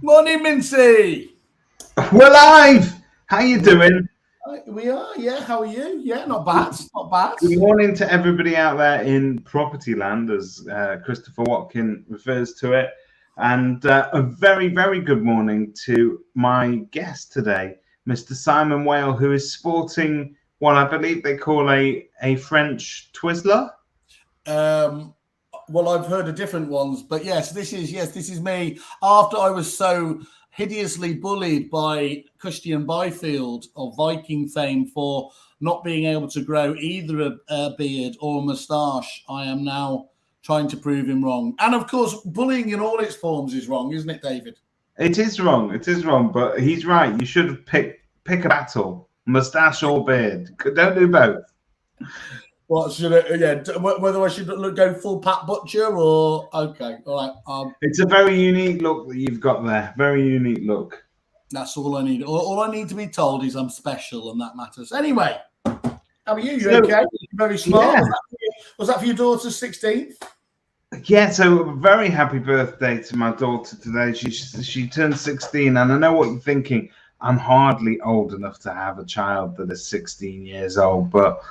Morning, Mincy. We're live. How you doing? We are, yeah. How are you? Yeah, not bad. Not bad. Good morning to everybody out there in property land, as Christopher Watkin refers to it. And a very, very good morning to my guest today, Mr. Simon Whale, who is sporting what I believe they call a French Twizzler. Well, I've heard of different ones, but yes, this is me. After I was so hideously bullied by Christian Byfield of Viking fame for not being able to grow either a beard or a moustache, I am now trying to prove him wrong. And of course, bullying in all its forms is wrong, isn't it, David? It is wrong. It is wrong, but he's right. You should pick a battle, moustache or beard. Don't do both. What should I? Yeah, whether I should go full Pat Butcher or okay, all right. It's a very unique look that you've got there. Very unique look. That's all I need. All I need to be told is I'm special, and that matters. Anyway, how are you? You okay? Very smart. Yeah. Was that for your daughter's 16th? Yeah. So very happy birthday to my daughter today. She turned 16, and I know what you're thinking. I'm hardly old enough to have a child that is 16 years old, but.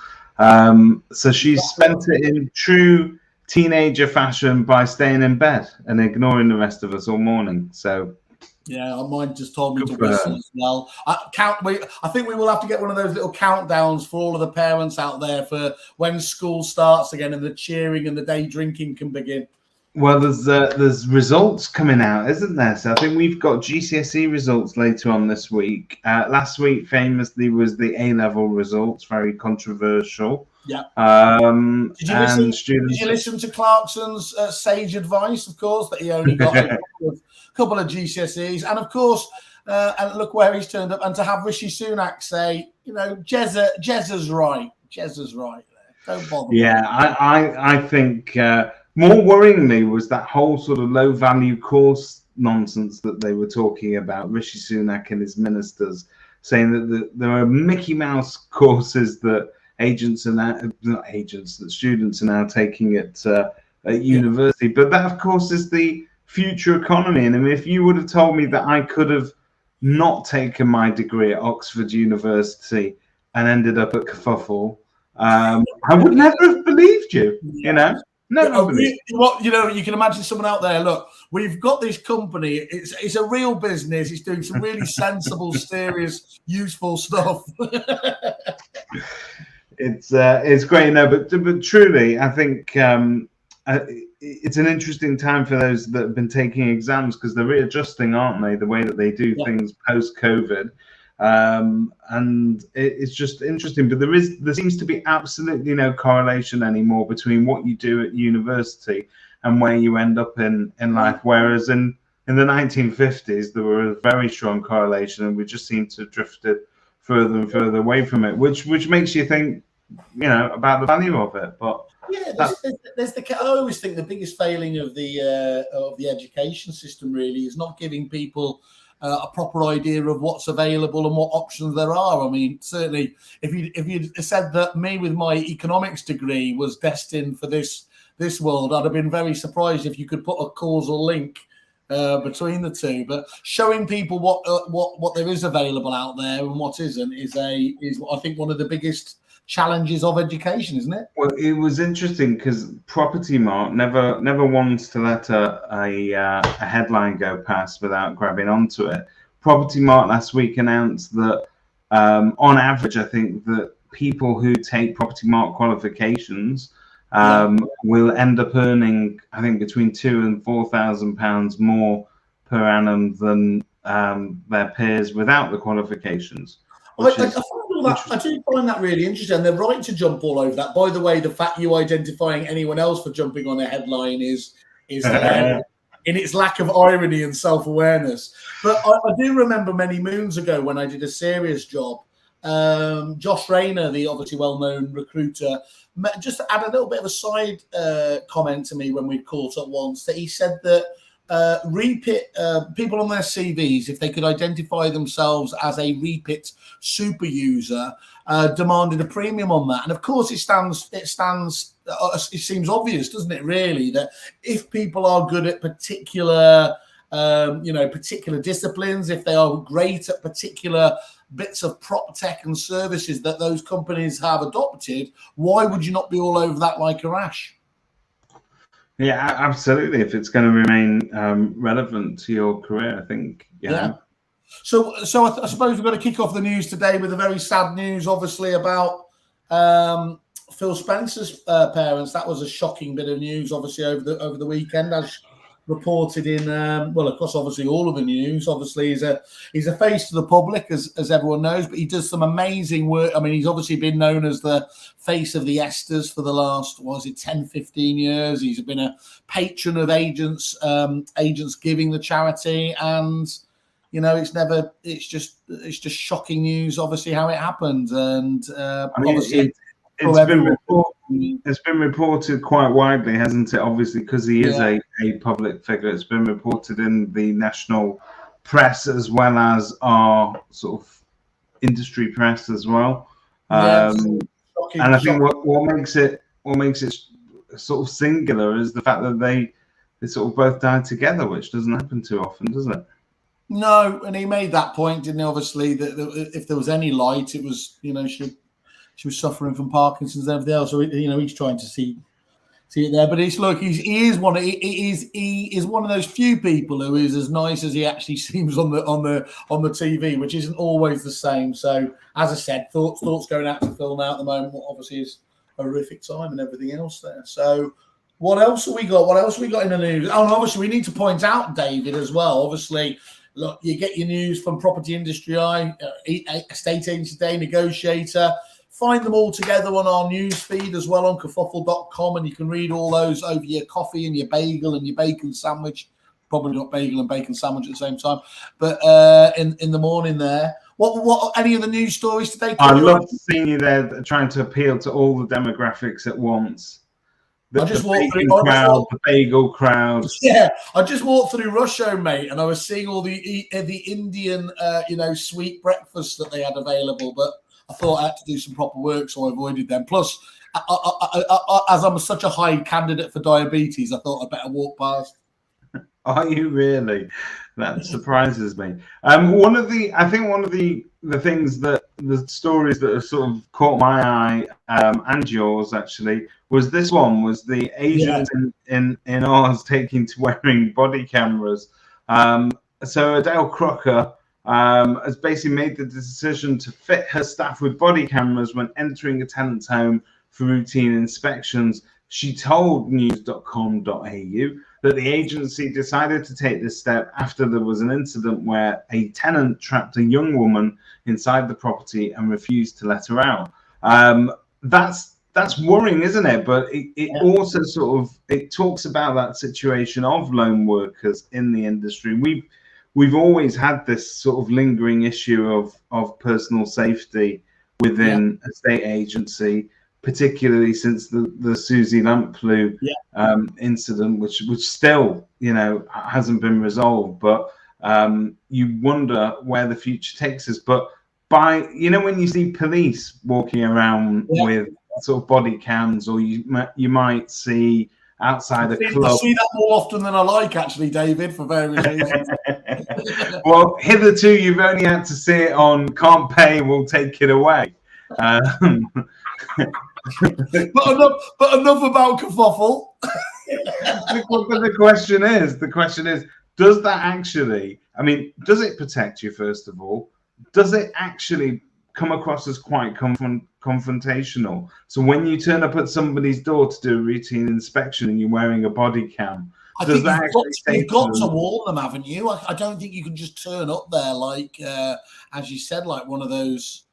So she spent it in true teenager fashion by staying in bed and ignoring the rest of us all morning. So yeah, mine just told me to whistle as well. I think we will have to get one of those little countdowns for all of the parents out there for when school starts again and the cheering and the day drinking can begin. Well, there's results coming out, isn't there? So I think we've got GCSE results later on this week. Last week, famously, was the A-level results, very controversial. Yeah. Did you listen to Clarkson's sage advice, of course, that he only got a couple of GCSEs, and of course, and look where he's turned up, and to have Rishi Sunak say, Jezza's right. Jezza's right there. Don't bother. Yeah, I think. More worryingly was that whole sort of low-value course nonsense that they were talking about, Rishi Sunak and his ministers, saying that there are Mickey Mouse courses that students are now taking at university. But that, of course, is the future economy. And I mean, if you would have told me that I could have not taken my degree at Oxford University and ended up at Kerfuffle, I would never have believed you, you know? No, you can imagine someone out there. Look, we've got this company. It's a real business. It's doing some really sensible, serious, useful stuff. It's great, but truly, I think it's an interesting time for those that have been taking exams because they're readjusting, aren't they? The way that they do things post-COVID. And it's just interesting, but there seems to be absolutely no correlation anymore between what you do at university and where you end up in life. Whereas in the 1950s, there were a very strong correlation, and we just seem to have drifted further and further away from it, which makes you think, about the value of it. But yeah, I always think the biggest failing of the education system really is not giving people a proper idea of what's available and what options there are. I mean, certainly, if you'd said that me with my economics degree was destined for this world, I'd have been very surprised if you could put a causal link between the two. But showing people what there is available out there and what isn't is I think one of the biggest challenges of education, isn't it? Well, it was interesting because Property Mart never wants to let a headline go past without grabbing onto it. Property Mart last week announced that on average, I think that people who take Property Mart qualifications will end up earning, I think, between £2,000 and £4,000 more per annum than their peers without the qualifications. I do find that really interesting. And they're right to jump all over that. By the way, the fact you identifying anyone else for jumping on a headline is in its lack of irony and self-awareness. But I do remember many moons ago when I did a serious job, Josh Rayner, the obviously well-known recruiter, just add a little bit of a side comment to me when we caught up once, that he said that people on their CVs, if they could identify themselves as a Repit super user, demanded a premium on that. And of course, it seems obvious, doesn't it, really, that if people are good at particular particular disciplines, if they are great at particular bits of prop tech and services that those companies have adopted, why would you not be all over that like a rash? Yeah, absolutely. If it's going to remain relevant to your career, I think. Yeah. So I suppose we've got to kick off the news today with a very sad news, obviously, about Phil Spencer's parents. That was a shocking bit of news, obviously, over the weekend, as reported in across obviously all of the news. Obviously, he's a face to the public, as everyone knows, but he does some amazing work. I mean, he's obviously been known as the face of the Esters for the last 10, 15 years. He's been a patron of agents giving the charity, and it's just shocking news, obviously, how it happened. And obviously it's been reported quite widely, hasn't it? Obviously, because he is a public figure. It's been reported in the national press as well as our sort of industry press as well. And I think what makes it sort of singular is the fact that they sort of both died together, which doesn't happen too often, does it? No, and he made that point, didn't he? Obviously, that if there was any light, it was, she was suffering from Parkinson's and everything else. So he's trying to see it there. But he is one of those few people who is as nice as he actually seems on the TV, which isn't always the same. So as I said, thoughts going out to Phil now at the moment. Obviously, is a horrific time and everything else there. So what else have we got? What else have we got in the news? Oh, and obviously we need to point out, David, as well. Obviously, look, you get your news from Property Industry Eye, Estate Agency Day, Negotiator. Find them all together on our news feed as well on kerfuffle.com, and you can read all those over your coffee and your bagel and your bacon sandwich. Probably not bagel and bacon sandwich at the same time, but in the morning there. What any of the news stories today? I love seeing you there trying to appeal to all the demographics at once. The bagel crowd. Yeah, I just walked through Russia, mate, and I was seeing all the Indian, sweet breakfasts that they had available, but I thought I had to do some proper work, so I avoided them. Plus, as I'm such a high candidate for diabetes, I thought I'd better walk past. Are you really? That surprises me. One of the things that the stories that have sort of caught my eye and yours actually was this one was the Asians in Oz taking to wearing body cameras. So Adele Crocker has basically made the decision to fit her staff with body cameras when entering a tenant's home for routine inspections. She told news.com.au that the agency decided to take this step after there was an incident where a tenant trapped a young woman inside the property and refused to let her out. That's worrying, isn't it? But it also sort of it talks about that situation of lone workers in the industry. We've always had this sort of lingering issue of personal safety within a state agency, particularly since the Susie Lamplugh incident, which still, hasn't been resolved. But you wonder where the future takes us. But when you see police walking around with sort of body cams, or you might see outside a club. I see that more often than I like, actually, David, for various reasons. Well, hitherto you've only had to see it on Can't Pay, We'll Take It Away. But enough about kerfuffle. But the question is, does that actually? I mean, does it protect you? First of all, does it actually come across as quite confrontational? So when you turn up at somebody's door to do a routine inspection and you're wearing a body cam, you've got to warn them, haven't you? I don't think you can just turn up there like, as you said, like one of those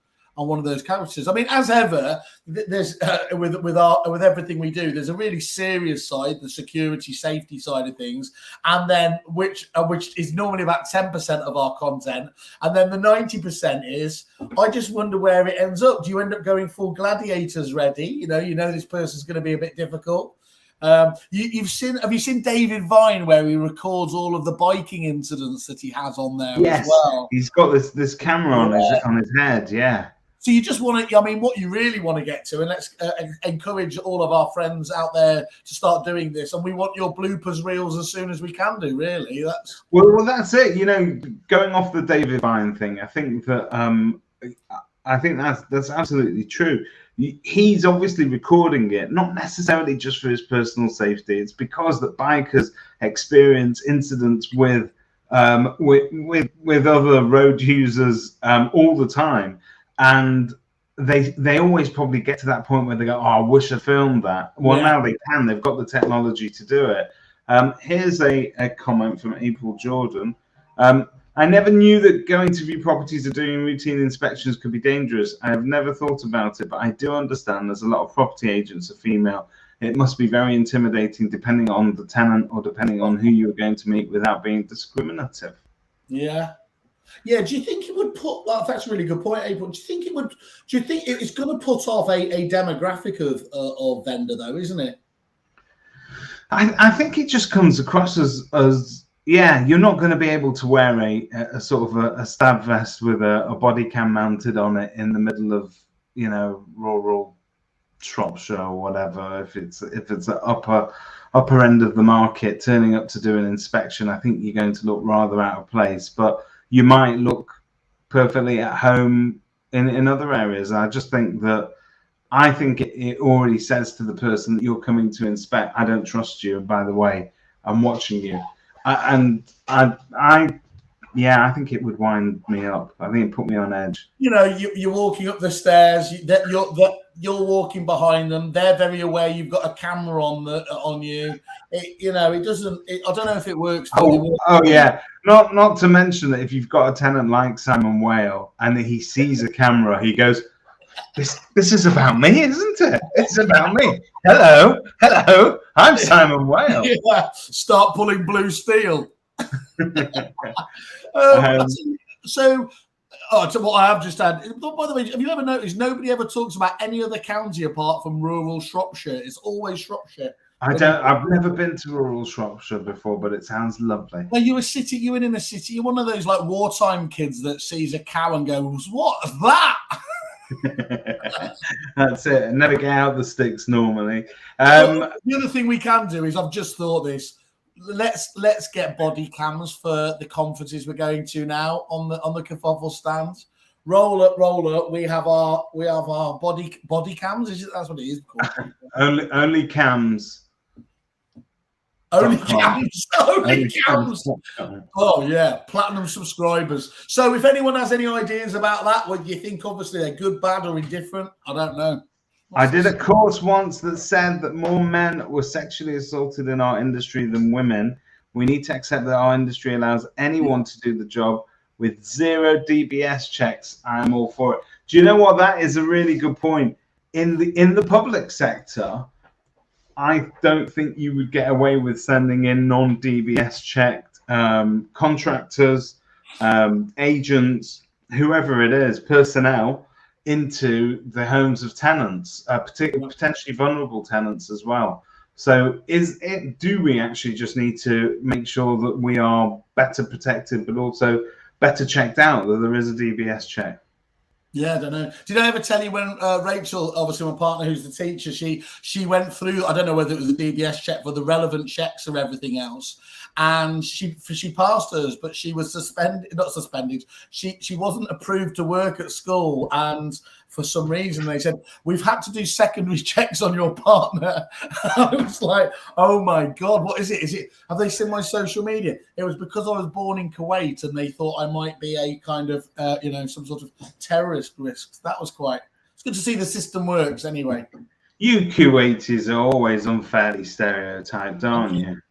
characters. I mean, as ever, there's with everything we do, there's a really serious side, the security, safety side of things, and then which is normally about 10% of our content, and then the 90% is I just wonder where it ends up. Do you end up going full gladiators ready? You know this person's going to be a bit difficult. Have you seen David Vine where he records all of the biking incidents that he has on there as well? He's got this camera on his head, So you just want to, I mean, what you really want to get to, and let's encourage all of our friends out there to start doing this. And we want your bloopers reels as soon as we can do, really. Well, that's it. You know, going off the David Vine thing, I think that that's absolutely true. He's obviously recording it, not necessarily just for his personal safety. It's because that bikers experience incidents with other road users all the time. And they always probably get to that point where they go, "Oh, I wish I filmed that." Well, now they can. They've got the technology to do it. Here's a comment from April Jordan. I never knew that going to view properties or doing routine inspections could be dangerous. I have never thought about it, but I do understand as a lot of property agents are female. It must be very intimidating depending on the tenant or depending on who you're going to meet without being discriminative. Yeah. Yeah, do you think it would put? That's a really good point, April. Do you think it would? Do you think it's going to put off a demographic of vendor, though, isn't it? I think it just comes across as you're not going to be able to wear a sort of a stab vest with a body cam mounted on it in the middle of rural Shropshire or whatever. If it's the upper end of the market, turning up to do an inspection, I think you're going to look rather out of place. But you might look perfectly at home in other areas. I just think that it already says to the person that you're coming to inspect, I don't trust you. And by the way, I'm watching you. I think it would wind me up. I think it put me on edge. You're walking up the stairs. You're walking behind them. They're very aware you've got a camera on you. It doesn't. I don't know if it works. Yeah. Not to mention that if you've got a tenant like Simon Whale and he sees a camera, he goes, "This is about me, isn't it? It's about me. Hello, I'm Simon Whale." Yeah. Start pulling blue steel. So what I have just had. By the way, have you ever noticed nobody ever talks about any other county apart from rural Shropshire? It's always Shropshire. I've never been to rural Shropshire before, but it sounds lovely. Well, you're in a city. You're one of those like wartime kids that sees a cow and goes, "What's that?" That's it. Never get out the sticks normally. The other thing we can do is, I've just thought this. Let's get body cams for the conferences we're going to now on the Kerfuffle stands. Roll up. We have our body cams. That's what it is called? Only cams. Only cams. Oh yeah, platinum subscribers. So if anyone has any ideas about that, what you think? Obviously they're good, bad, or indifferent. I don't know. I did a course once that said that more men were sexually assaulted in our industry than women. We need to accept that our industry allows anyone to do the job with 0 DBS checks. I'm all for it. Do you know what? That is a really good point. In the public sector, I don't think you would get away with sending in non-DBS checked contractors, agents, whoever it is, personnel, into the homes of tenants, potentially vulnerable tenants as well. So do we actually just need to make sure that we are better protected, but also better checked out, that there is a DBS check? Yeah, I don't know. Did I ever tell you when Rachel, obviously my partner who's the teacher, she went through, I don't know whether it was a DBS check for the relevant checks or everything else, and she passed hers, but she was not suspended. She wasn't approved to work at school, and for some reason they said, "We've had to do secondary checks on your partner." I was like, "Oh my God, what is it? Have they seen my social media?" It was because I was born in Kuwait and they thought I might be a kind of, some sort of terrorist risk. It's good to see the system works anyway. You Kuwaitis are always unfairly stereotyped, aren't you?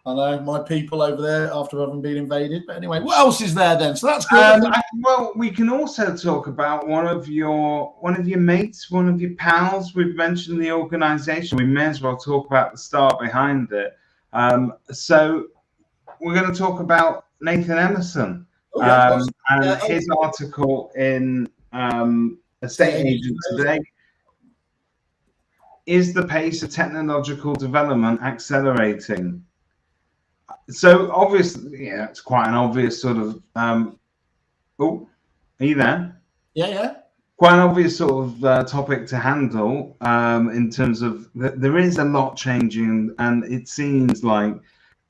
I know, my people over there after having been invaded. But anyway, what else is there then? So that's good. Well, we can also talk about one of your mates, one of your pals. We've mentioned the organisation. We may as well talk about the start behind it. So we're going to talk about Nathan Emerson and his article in Estate Agent Today. Is the pace of technological development accelerating? So obviously, it's quite an obvious sort of. Oh, are you there? Yeah. quite an obvious sort of topic to handle in terms of there is a lot changing, and it seems like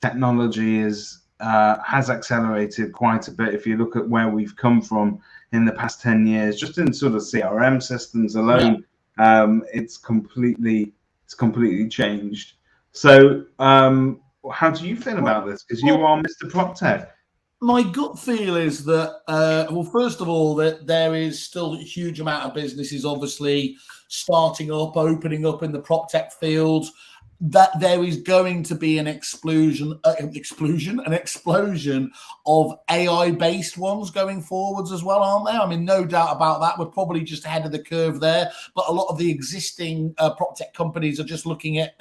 technology has accelerated quite a bit. If you look at where we've come from in the past 10 years, just in sort of CRM systems alone, it's completely changed. So how do you feel about this? Because you are Mr. PropTech. My gut feel is that, well, first of all, that there is still a huge amount of businesses obviously starting up, opening up in the PropTech field, that there is going to be an explosion of AI-based ones going forwards as well, aren't there? I mean, no doubt about that. We're probably just ahead of the curve there, but a lot of the existing PropTech companies are just looking at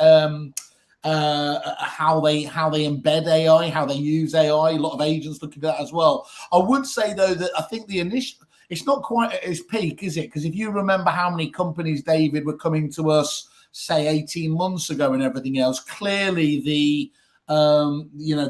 how they embed AI, how they use AI. A lot of agents looking at that as well. I would say though that I think it's not quite at its peak, is it? Because if you remember how many companies, David, were coming to us, say 18 months ago and everything else, clearly the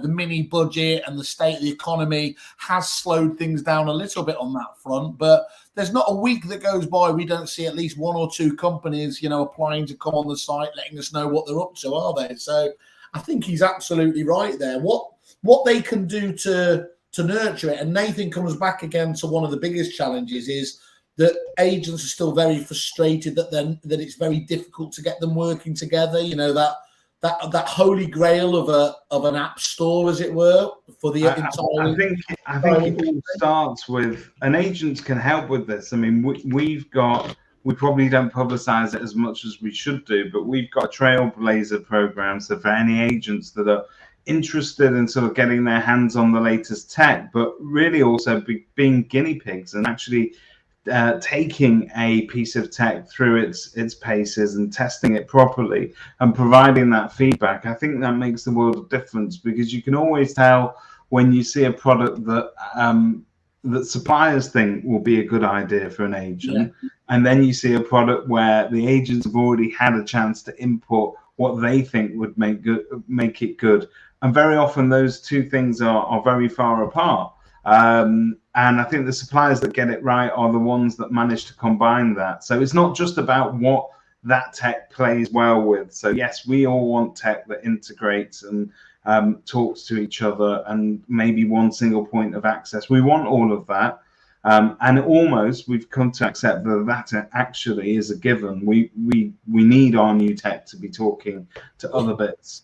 mini budget and the state of the economy has slowed things down a little bit on that front. But there's not a week that goes by we don't see at least one or two companies, applying to come on the site, letting us know what they're up to, are they? So I think he's absolutely right there. What they can do to nurture it, and Nathan comes back again to one of the biggest challenges, is that agents are still very frustrated that it's very difficult to get them working together. That holy grail of an app store, as it were, for the entire. I think it all starts with, and agents can help with this. I mean, we probably don't publicize it as much as we should do, but we've got a Trailblazer program. So for any agents that are interested in sort of getting their hands on the latest tech, but really also being guinea pigs and actually taking a piece of tech through its paces and testing it properly and providing that feedback, I think that makes the world of difference, because you can always tell when you see a product that suppliers think will be a good idea for an agent, and then you see a product where the agents have already had a chance to input what they think would make it good. And very often those two things are very far apart. And I think the suppliers that get it right are the ones that manage to combine that. So it's not just about what that tech plays well with. So yes, we all want tech that integrates and talks to each other and maybe one single point of access. We want all of that. And almost we've come to accept that actually is a given. We need our new tech to be talking to other bits.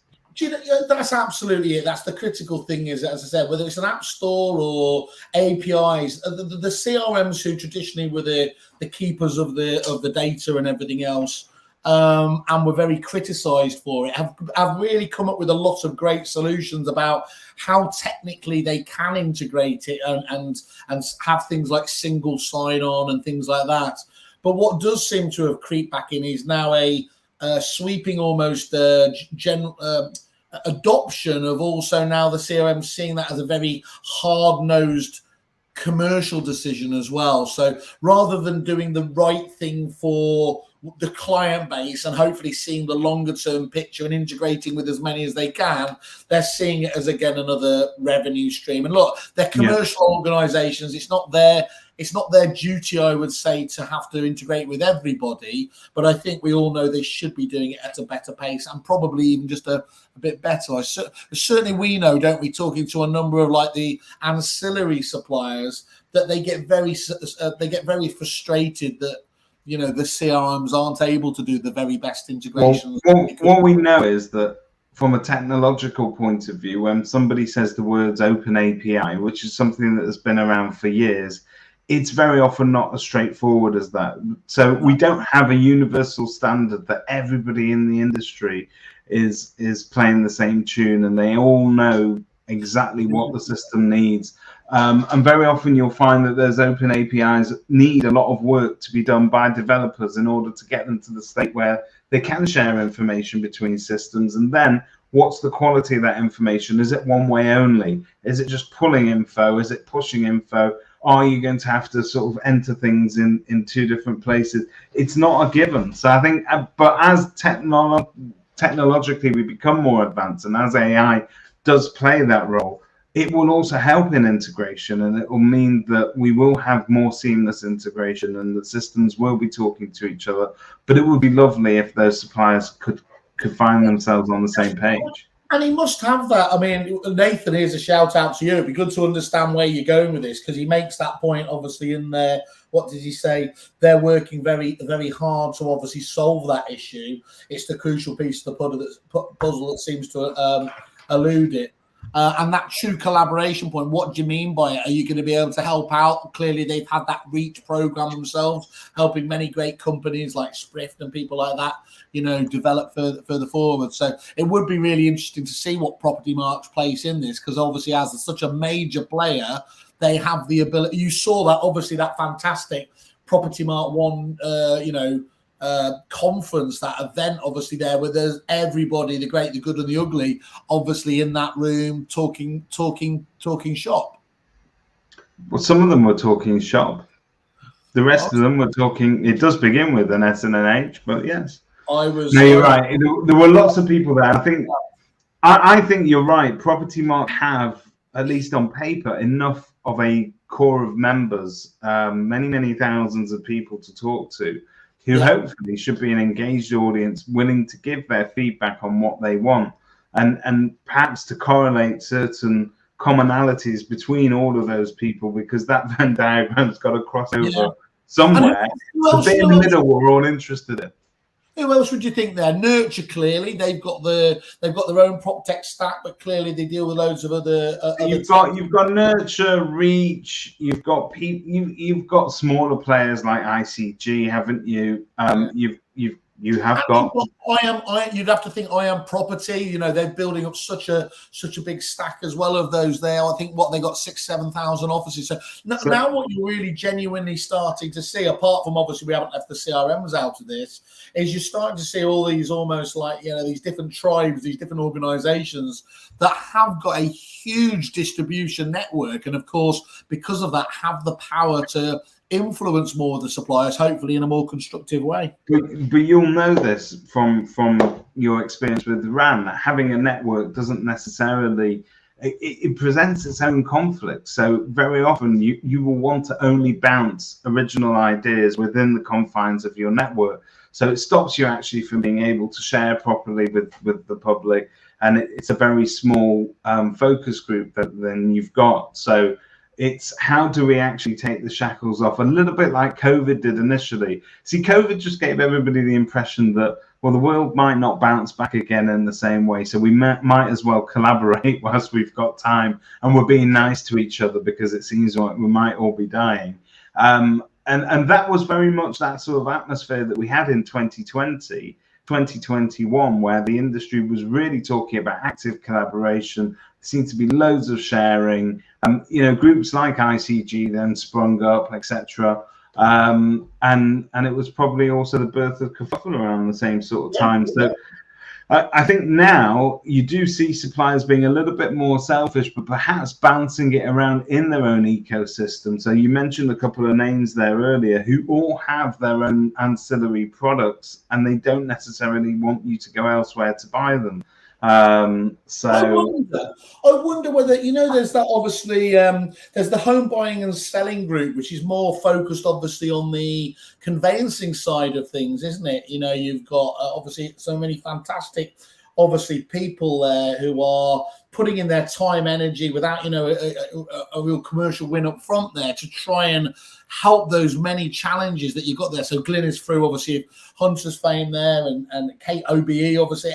That's absolutely it. That's the critical thing, is, as I said, whether it's an app store or APIs, the CRMs who traditionally were the keepers of the data and everything else, and were very criticized for it, have really come up with a lot of great solutions about how technically they can integrate it and have things like single sign-on and things like that. But what does seem to have creeped back in is now a sweeping almost adoption of also now the CRM seeing that as a very hard-nosed commercial decision as well. So rather than doing the right thing for the client base and hopefully seeing the longer term picture and integrating with as many as they can, they're seeing it as, again, another revenue stream. And look, they're commercial organizations. It's not their duty, I would say, to have to integrate with everybody, but I think we all know they should be doing it at a better pace and probably even just a bit better. Certainly we know, don't we, talking to a number of like the ancillary suppliers, that they get very frustrated that the CRMs aren't able to do the very best integrations. What we know is that from a technological point of view, when somebody says the words open API, which is something that has been around for years, it's very often not as straightforward as that. So we don't have a universal standard that everybody in the industry is playing the same tune and they all know exactly what the system needs. And very often you'll find that those open APIs need a lot of work to be done by developers in order to get them to the state where they can share information between systems. And then what's the quality of that information? Is it one way only? Is it just pulling info? Is it pushing info? Are you going to have to sort of enter things in two different places? It's not a given. So I think, but as technologically we become more advanced and as AI does play that role, it will also help in integration, and it will mean that we will have more seamless integration and the systems will be talking to each other. But it would be lovely if those suppliers could find themselves on the same page. And he must have that. I mean, Nathan, here's a shout out to you. It'd be good to understand where you're going with this, because he makes that point, obviously, in there. What did he say? They're working very, very hard to obviously solve that issue. It's the crucial piece of the puzzle that seems to elude it. And that true collaboration point, what do you mean by it? Are you going to be able to help out? Clearly, they've had that REACH program themselves, helping many great companies like Sprift and people like that, develop further forward. So it would be really interesting to see what Property Mark's place in this, because obviously as such a major player, they have the ability. You saw that, obviously, that fantastic Property Mark One, conference, that event, obviously there, where there's everybody, the great, the good, and the ugly, obviously in that room talking shop. Well, some of them were talking shop. The rest of them were talking. It does begin with an S and an H, but yes, I was. No, you're right. There were lots of people there. I think you're right. Property Mark have, at least on paper, enough of a core of members, many thousands of people to talk to, who hopefully should be an engaged audience willing to give their feedback on what they want, and perhaps to correlate certain commonalities between all of those people, because that Venn diagram's got to cross over somewhere. The bit in the middle we're all interested in. Who else would you think there? Nurture, clearly they've got their own prop tech stack, but clearly they deal with loads of other. You've got Nurture, REACH. You've got you've got smaller players like ICG, haven't you? You'd have to think I Am Property. They're building up such a big stack as well of those there. I think they got 6,000-7,000 offices. So now what you're really genuinely starting to see, apart from obviously we haven't left the CRMs out of this, is you're starting to see all these almost like these different tribes, these different organizations that have got a huge distribution network, and of course because of that have the power to influence more of the suppliers, hopefully in a more constructive way. But you'll know this from your experience with RAN, that having a network doesn't necessarily, it presents its own conflicts. So very often you will want to only bounce original ideas within the confines of your network. So it stops you actually from being able to share properly with the public, and it's a very small focus group that then you've got. So it's how do we actually take the shackles off, a little bit like COVID did initially. See, COVID just gave everybody the impression that, well, the world might not bounce back again in the same way, so we might as well collaborate whilst we've got time, and we're being nice to each other because it seems like we might all be dying. And that was very much that sort of atmosphere that we had in 2020, 2021, where the industry was really talking about active collaboration. There seemed to be loads of sharing. Groups like ICG then sprung up, etc. And it was probably also the birth of Kerfuffle around the same sort of time. So I think now you do see suppliers being a little bit more selfish, but perhaps bouncing it around in their own ecosystem. So you mentioned a couple of names there earlier who all have their own ancillary products, and they don't necessarily want you to go elsewhere to buy them. I wonder whether there's that, obviously there's the home buying and selling group, which is more focused obviously on the conveyancing side of things, isn't it? You've got obviously so many fantastic obviously people there who are putting in their time, energy without a real commercial win up front there to try and help those many challenges that you've got there. So Glyn is through obviously Hunter's fame there, and Kate OBE, obviously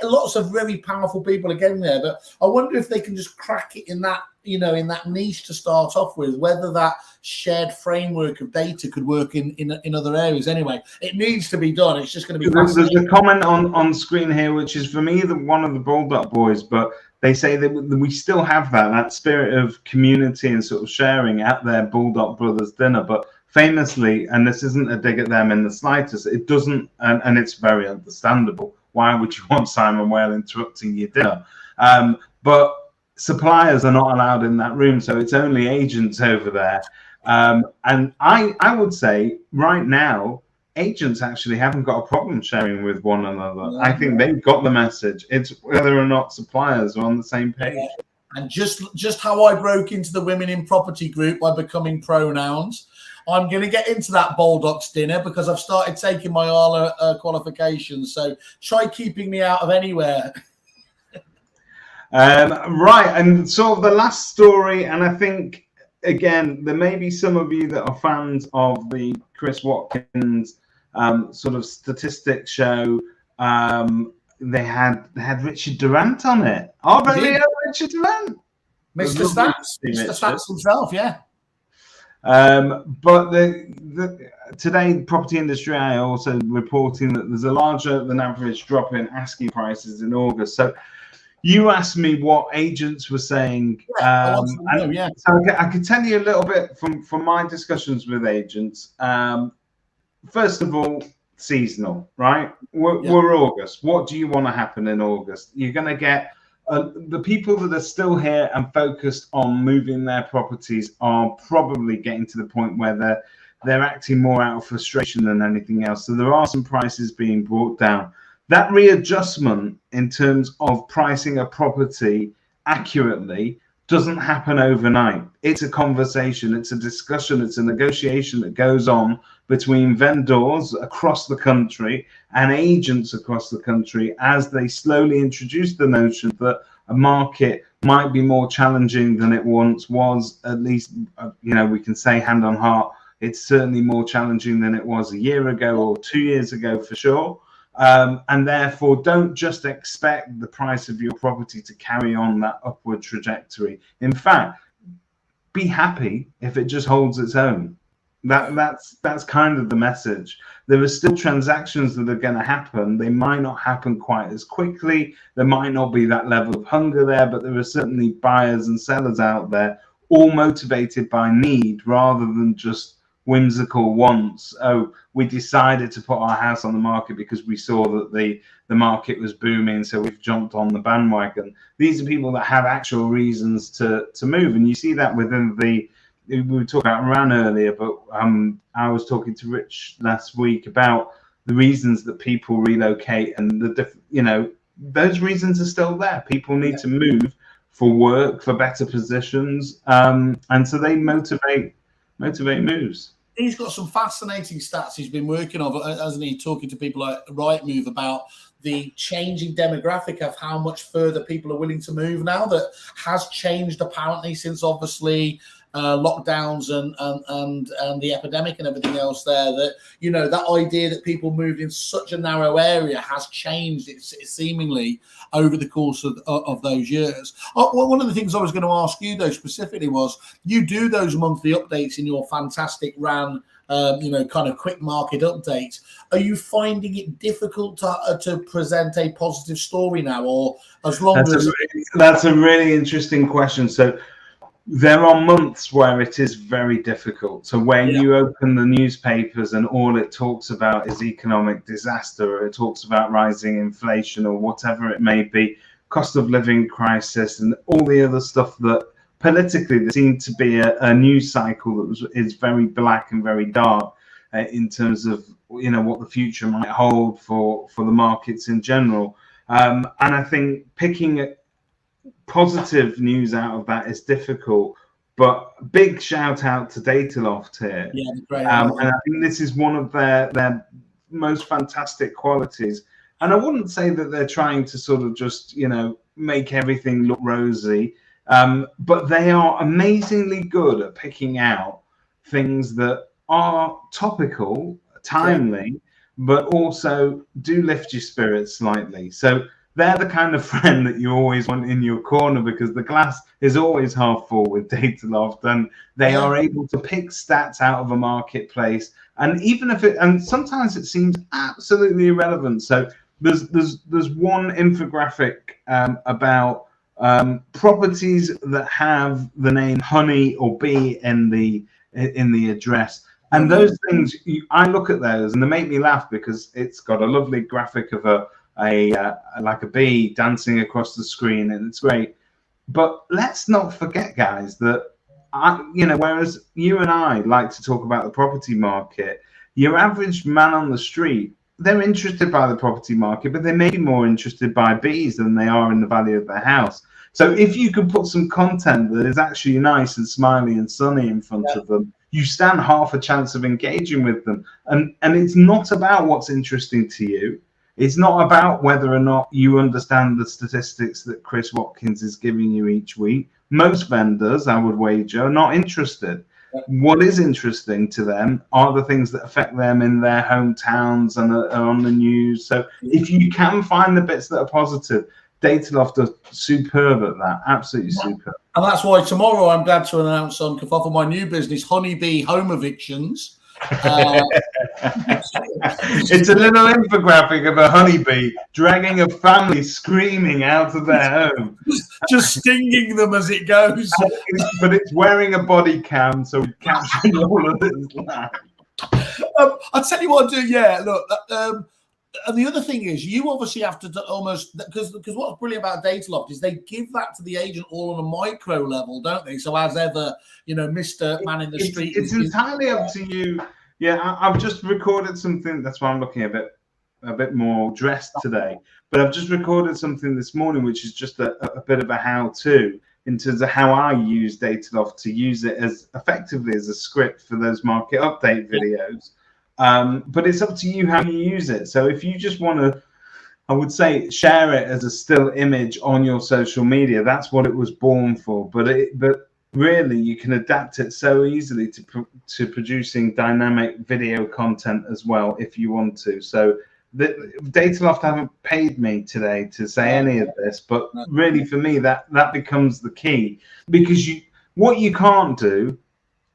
lots of very powerful people are getting there. But I wonder if they can just crack it in that in that niche to start off with, whether that shared framework of data could work in other areas. Anyway, it needs to be done. It's just going to be there's a comment on screen here, which is for me one of the Bulldog boys, but they say that we still have that spirit of community and sort of sharing at their Bulldog Brothers dinner. But famously, and this isn't a dig at them in the slightest, it doesn't, and it's very understandable. Why would you want Simon Whale interrupting your dinner? But suppliers are not allowed in that room, so it's only agents over there. And I would say right now, agents actually haven't got a problem sharing with one another. I think they've got the message. It's whether or not suppliers are on the same page. And just how I broke into the women in property group by becoming pronouns, I'm going to get into that Baldock's dinner because I've started taking my ALA qualifications. So try keeping me out of anywhere. Right, and sort of the last story, and I think, again, there may be some of you that are fans of the Chris Watkins sort of statistics show. They had Richard Durant on it. Oh, very Richard Durant. Mr. Stats himself, yeah. But today, Property Industry Eye also reporting that there's a larger than average drop in asking prices in August. So you asked me what agents were saying. So I could tell you a little bit from my discussions with agents. First of all, seasonal, right? We're August. What do you want to happen in August? You're going to get the people that are still here and focused on moving their properties are probably getting to the point where they're acting more out of frustration than anything else. So there are some prices being brought down. That readjustment in terms of pricing a property accurately doesn't happen overnight. It's a conversation, it's a discussion, it's a negotiation that goes on between vendors across the country and agents across the country as they slowly introduce the notion that a market might be more challenging than it once was. At least, we can say hand on heart, it's certainly more challenging than it was a year ago or 2 years ago for sure. And therefore, don't just expect the price of your property to carry on that upward trajectory. In fact, be happy if it just holds its own. That's kind of the message. There are still transactions that are going to happen. They might not happen quite as quickly. There might not be that level of hunger there, but there are certainly buyers and sellers out there, all motivated by need rather than just whimsical wants. Oh, we decided to put our house on the market because we saw that the market was booming, so we've jumped on the bandwagon. These are people that have actual reasons to move, and you see that within we were talking about RAN earlier, but I was talking to Rich last week about the reasons that people relocate, and those reasons are still there. People need to move for work, for better positions, and so they motivate moves. He's got some fascinating stats he's been working on, hasn't he? Talking to people like Rightmove about the changing demographic of how much further people are willing to move now. That has changed apparently since obviously lockdowns and the epidemic and everything else there. That that idea that people moved in such a narrow area has changed. It's seemingly over the course of those years. One of the things I was going to ask you though specifically was you do those monthly updates in your fantastic RAN, kind of quick market updates. Are you finding it difficult to present a positive story now, or as long that's a really interesting question. So there are months where it is very difficult. So where you open the newspapers and all it talks about is economic disaster, or it talks about rising inflation or whatever it may be, cost of living crisis and all the other stuff that politically there seemed to be a news cycle that is very black and very dark in terms of what the future might hold for the markets in general. And I think picking positive news out of that is difficult, but big shout out to Dataloft here. And I think this is one of their most fantastic qualities. And I wouldn't say that they're trying to sort of just make everything look rosy, but they are amazingly good at picking out things that are topical, timely, but also do lift your spirits slightly. So they're the kind of friend that you always want in your corner, because the glass is always half full with Dataloft, and they are able to pick stats out of a marketplace. And even if and sometimes it seems absolutely irrelevant. So there's one infographic about properties that have the name honey or bee in the address. And those things, I look at those and they make me laugh, because it's got a lovely graphic of like a bee dancing across the screen, and it's great. But let's not forget, guys, that whereas you and I like to talk about the property market, your average man on the street, they're interested by the property market, but they may be more interested by bees than they are in the value of their house. So if you can put some content that is actually nice and smiley and sunny in front of them, you stand half a chance of engaging with them. And it's not about what's interesting to you. It's not about whether or not you understand the statistics that Chris Watkins is giving you each week. Most vendors, I would wager, are not interested. What is interesting to them are the things that affect them in their hometowns and are on the news. So if you can find the bits that are positive, Dataloft are superb at that, absolutely superb. And that's why tomorrow I'm glad to announce on Kerfuffle my new business, Honeybee Home Evictions. It's a little infographic of a honeybee dragging a family screaming out of their home, just stinging them as it goes. But it's wearing a body cam, so we capture all of this live. I'll tell you what I do. Yeah, look. And the other thing is, you obviously have to almost, because what's brilliant about Dataloft is they give that to the agent all on a micro level, don't they? So as ever, Mr. Man in the Street. It's entirely up to you. Yeah, I've just recorded something. That's why I'm looking a bit more dressed today. But I've just recorded something this morning, which is just a bit of a how-to in terms of how I use Dataloft to use it as effectively as a script for those market update videos. But it's up to you how you use it. So if you just want to, I would say, share it as a still image on your social media. That's what it was born for. But really, you can adapt it so easily to producing dynamic video content as well if you want to. So Dataloft haven't paid me today to say any of this, but really for me that becomes the key, because what you can't do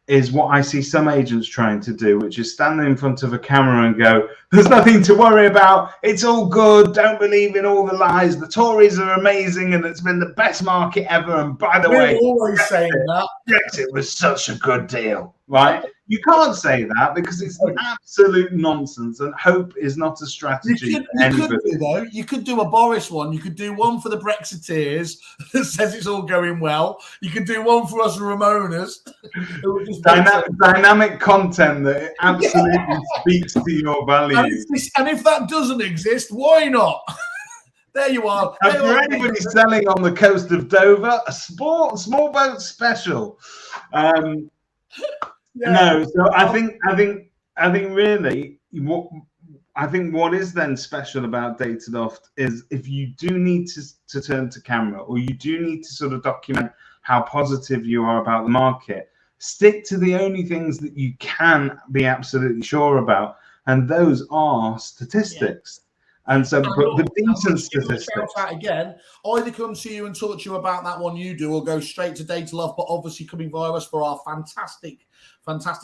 is what I see some agents trying to do, which is standing in front of a camera and go, there's nothing to worry about. It's all good. Don't believe in all the lies. The Tories are amazing and it's been the best market ever. And by the way, always saying that Brexit was such a good deal, right? You can't say that because it's absolute nonsense, and hope is not a strategy for anybody. You could do a Boris one. You could do one for the Brexiteers that says it's all going well. You could do one for us Ramonas. Dynamic content that absolutely speaks to your values. And if that doesn't exist, why not? There you are. And for anybody selling on the coast of Dover, a small boat special. No, so I think really what is then special about Dataloft is if you do need to turn to camera, or you do need to sort of document how positive you are about the market, stick to the only things that you can be absolutely sure about, and those are statistics. And so, but the decent statistics. Again, either come to you and talk to you about that one you do, or go straight to Dataloft, but obviously coming via us for our fantastic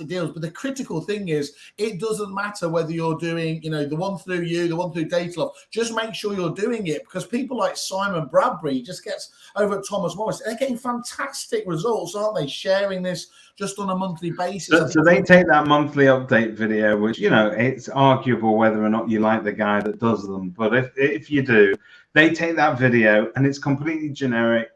deals. But the critical thing is, it doesn't matter whether you're doing, the one through you, the one through Dataloft. Just make sure you're doing it, because people like Simon Bradbury just gets over at Thomas Morris. They're getting fantastic results, aren't they? Sharing this just on a monthly basis. So they take that monthly update video, which, it's arguable whether or not you like the guy that does them. But if you do, they take that video and it's completely generic.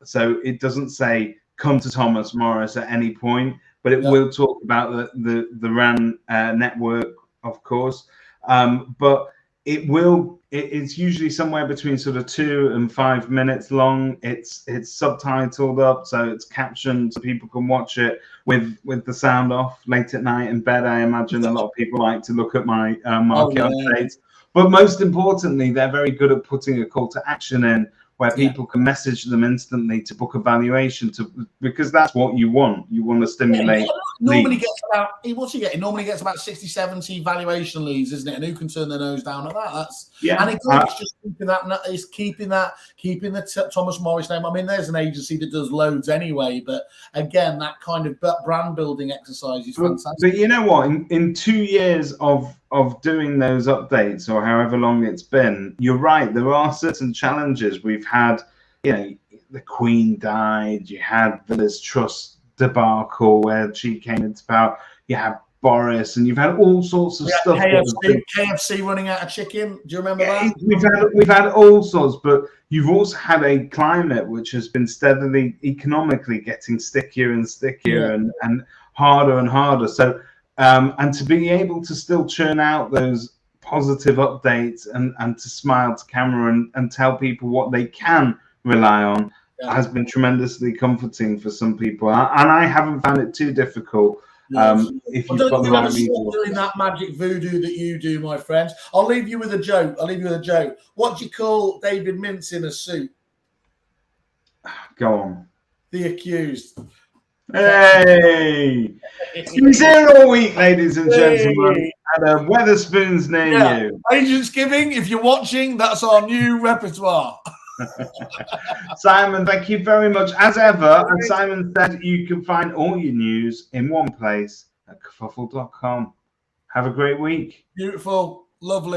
So it doesn't say come to Thomas Morris at any point, but it will talk about the RAN network, of course. But it's usually somewhere between sort of 2 and 5 minutes long. It's subtitled up, so it's captioned, so people can watch it with the sound off late at night in bed. I imagine a lot of people like to look at my market updates. But most importantly, they're very good at putting a call to action in, where people can message them instantly to book a valuation, because that's what you want. You want to stimulate. Normally gets about, what's he getting? Normally gets about 60, 70 valuation leads, isn't it? And who can turn their nose down at that? And it's just keeping the Thomas Morris name. I mean, there's an agency that does loads anyway, but again, that kind of brand building exercise is fantastic. But you know what? In 2 years of doing those updates, or however long it's been, you're right. There are certain challenges. We've had, the Queen died. You had the Liz Truss debacle where she came into power. You had Boris, and you've had all sorts of stuff. KFC running out of chicken. Do you remember that? We've had all sorts, but you've also had a climate which has been steadily economically getting stickier and stickier and harder and harder. So, and to be able to still churn out those positive updates and to smile to camera and tell people what they can rely on has been tremendously comforting for some people, and I haven't found it too difficult. If you've got the right resources. Doing that magic voodoo that you do, my friends. I'll leave you with a joke. What do you call David Mintz in a suit? Go on. The accused. Hey! He's here all week, ladies and gentlemen. And Weatherspoons near you. Agents Giving, if you're watching, that's our new repertoire. Simon, thank you very much as ever. And Simon said you can find all your news in one place at kerfuffle.com. Have a great week. Beautiful, lovely.